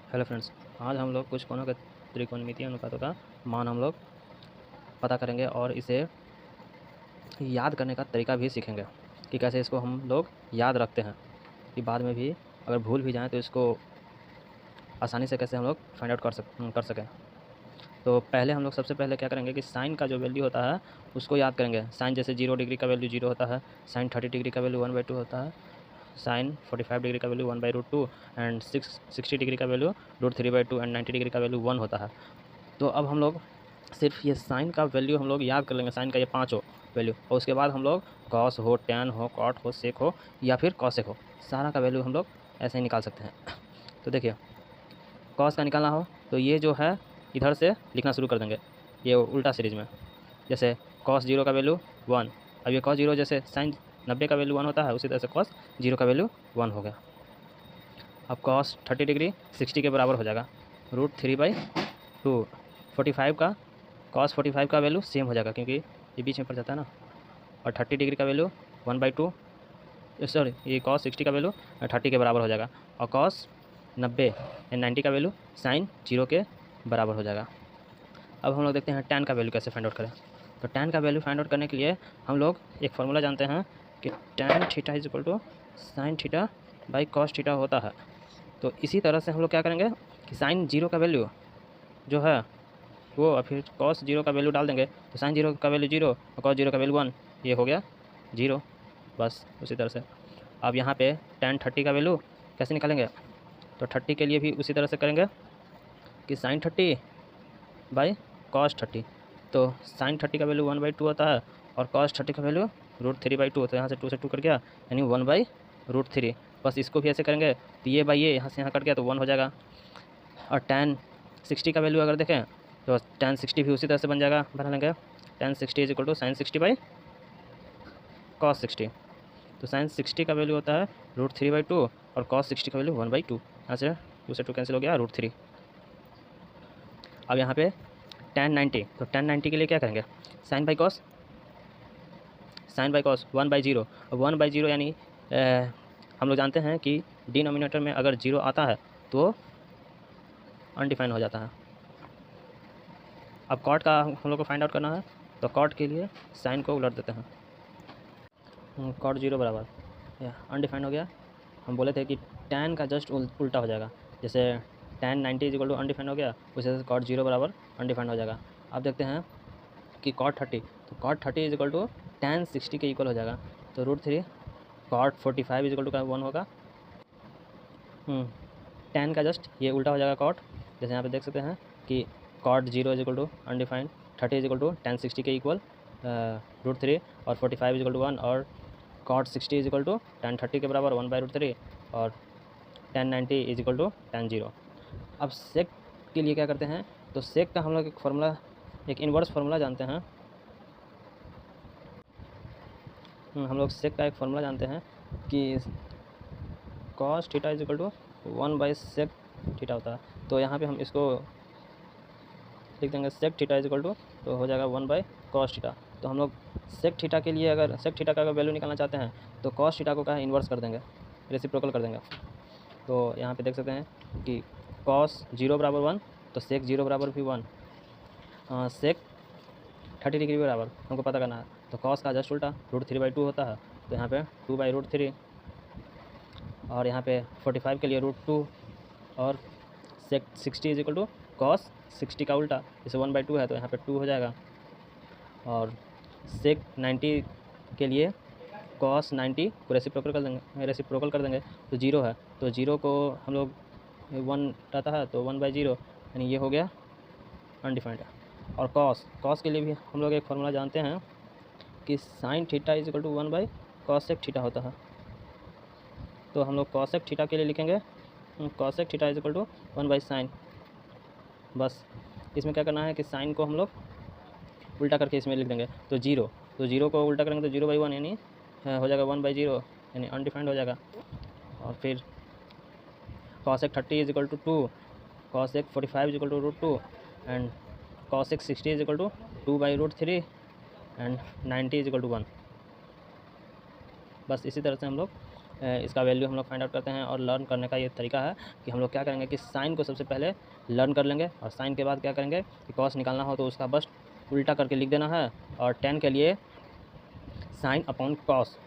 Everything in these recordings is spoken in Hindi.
हेलो फ्रेंड्स, आज हम लोग कुछ कोणों के त्रिकोणमितीय अनुपातों का मान हम लोग पता करेंगे और इसे याद करने का तरीका भी सीखेंगे कि कैसे इसको हम लोग याद रखते हैं कि बाद में भी अगर भूल भी जाएँ तो इसको आसानी से कैसे हम लोग फाइंड आउट कर सकें। तो पहले हम लोग सबसे पहले क्या करेंगे कि साइन का जो वैल्यू होता है उसको याद करेंगे। साइन जैसे 0 डिग्री का वैल्यू 0 होता है, साइन 30 डिग्री का वैल्यू 1/2 होता है, साइन 45 डिग्री का वैल्यू 1/√2 एंड 60 डिग्री का वैल्यू √3/2 एंड 90 डिग्री का वैल्यू 1 होता है। तो अब हम लोग सिर्फ ये साइन का वैल्यू हम लोग याद कर लेंगे, साइन का ये पाँचों वैल्यू, और उसके बाद हम लोग कॉस हो, टैन हो, कॉट हो, सेक हो या फिर कॉसेक हो, सारा का वैल्यू हम लोग ऐसे ही निकाल सकते हैं। तो देखिए, कॉस का निकालना हो तो ये जो है इधर से लिखना शुरू कर देंगे, ये उल्टा सीरीज में। जैसे कॉस 0 का वैल्यू 1, अब ये कॉस 0 जैसे साइन 90 का वैल्यू 1 होता है, उसी तरह से कॉस 0 का वैल्यू 1 हो गया। अब कॉस 30 डिग्री 60 के बराबर हो जाएगा, √3/2। 45 का कॉस 45 का वैल्यू सेम हो जाएगा क्योंकि ये बीच में पड़ जाता है ना, और 30 डिग्री का वैल्यू 1/2, सॉरी ये कॉस 60 का वैल्यू 30 के बराबर हो जाएगा, और कॉस 90 का वैल्यू साइन 0 के बराबर हो जाएगा। अब हम लोग देखते हैं टैन का वैल्यू कैसे फाइंड आउट करें। तो टैन का वैल्यू फाइंड आउट करने के लिए हम लोग एक फार्मूला जानते हैं कि tan theta is equal to sine theta by cos theta होता है। तो इसी तरह से हम लोग क्या करेंगे कि साइन 0 का वैल्यू जो है वो, और फिर कॉस 0 का वैल्यू डाल देंगे, तो साइन 0 का वैल्यू 0 और कॉस 0 का वैल्यू 1, ये हो गया 0। बस उसी तरह से अब यहाँ पे टैन 30 का वैल्यू कैसे निकालेंगे, तो 30 के लिए भी उसी तरह से करेंगे कि साइन 30 बाई कॉस 30। तो साइन 30 का वैल्यू 1/2 होता है और कॉस 30 का वैल्यू √3/2, तो यहाँ से 2 से 2 कट गया, यानी 1/√3। बस इसको भी ऐसे करेंगे तो ये बाई ये यहाँ से यहाँ कट गया तो 1 हो जाएगा। और टैन 60 का वैल्यू अगर देखें तो टैन 60 भी उसी तरह से बन जाएगा, बना लेंगे tan 60 is equal to sine 60 by cos 60। तो साइन 60 का वैल्यू होता है √3/2 और कॉस 60 का वैल्यू 1/2, यहाँ से 2 से 2 कैंसिल हो गया √3। अब यहाँ पे टैन 90, तो टैन 90 के लिए क्या करेंगे, साइन बाई कॉस 1/0, 1/0 यानी हम लोग जानते हैं कि डिनोमिनेटर में अगर 0 आता है तो अनडिफाइन हो जाता है। अब कॉट का हम लोग को फाइंड आउट करना है, तो कॉट के लिए साइन को उलट देते हैं, कॉट 0 बराबर या अनडिफाइंड हो गया। हम बोले थे कि टैन का जस्ट उल्टा हो जाएगा, जैसे tan 90 is equal to undefined हो गया, उसी से कॉट 0 बराबर अनडिफाइंड हो जाएगा। अब देखते हैं कि कॉट 30, तो cot 30 is equal to tan 60 के इक्वल हो जाएगा, तो √3 कॉट 45 इज इक्वल टू का 1 होगा। टैन का जस्ट ये उल्टा हो जाएगा कॉट, जैसे यहाँ पे देख सकते हैं कि cot 0 is equal to undefined, 30 is equal to tan 60 के इक्वल √3, और 45 इज इक्वल टू 1, और cot 60 is equal to tan 30 के बराबर 1/√3, और tan 90 is equal to tan 0। अब सेक के लिए क्या करते हैं, तो सेक का हम लोग एक फार्मूला, एक इन्वर्स फार्मूला जानते हैं। हम लोग सेक का एक फार्मूला जानते हैं कि cos theta is equal to sec theta होता है। तो यहाँ पे हम इसको लिख देंगे sec theta is equal to, तो हो जाएगा 1/कॉस थीटा। तो हम लोग सेक थीटा के लिए अगर सेक थीटा का अगर वैल्यू निकालना चाहते हैं तो कॉस थीटा को क्या है इन्वर्स कर देंगे, रेसिप्रोकल कर देंगे। तो यहाँ पे देख सकते हैं कि कॉस 0 बराबर 1, तो सेक 0 बराबर भी 1, सेक 30 डिग्री बराबर हमको पता करना है, तो कॉस का जस्ट उल्टा √3/2 होता है, तो यहाँ पे 2/√3, और यहाँ पे 45 के लिए √2, और सेक 60 इज इक्वल टू कॉस 60 का उल्टा, जैसे 1/2 है तो यहाँ पे 2 हो जाएगा, और सेक 90 के लिए कॉस 90 को रेसिप्रोकल कर देंगे तो 0 है, तो 0 को हम लोग 1 रहता है तो 1/0, यानी ये हो गया अनडिफाइंड। और कॉस के लिए भी हम लोग एक फार्मूला जानते हैं कि sine theta is equal to cosec theta होता है। तो हम लोग कॉसेक थीटा के लिए लिखेंगे cosec theta is equal to sine. बस इसमें क्या करना है कि साइन को हम लोग उल्टा करके इसमें लिख देंगे, तो 0 को उल्टा करेंगे तो 0/1 यानी हो जाएगा 1/0, यानी अनडिफाइंड हो जाएगा। और फिर cosec 30 is equal to 2, cosec 45 is equal to √2, and cosec 60 is equal to 2/√3, and 90 is equal to 1। बस इसी तरह से हम लोग इसका वैल्यू हम लोग फाइंड आउट करते हैं। और लर्न करने का ये तरीका है कि हम लोग क्या करेंगे कि साइन को सबसे पहले लर्न कर लेंगे, और साइन के बाद क्या करेंगे कि कॉस निकालना हो तो उसका बस उल्टा करके लिख देना है, और टेन के लिए साइन अपॉन कॉस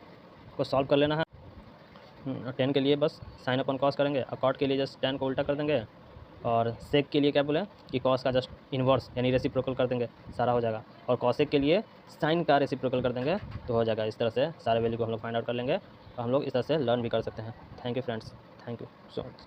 को सॉल्व कर लेना है। टेन के लिए बस साइन अपॉन कॉस करेंगे, और कॉट के लिए जस्ट टेन को उल्टा कर देंगे, और सेक के लिए क्या बोले कि कॉस का जस्ट इन्वर्स यानी रेसिप्रोकल कर देंगे, सारा हो जाएगा। और कॉसेक के लिए साइन का रेसिप्रोकल कर देंगे तो हो जाएगा। इस तरह से सारे वैल्यू को हम लोग फाइंड आउट कर लेंगे, और हम लोग इस तरह से लर्न भी कर सकते हैं। Thank you friends, thank you so much.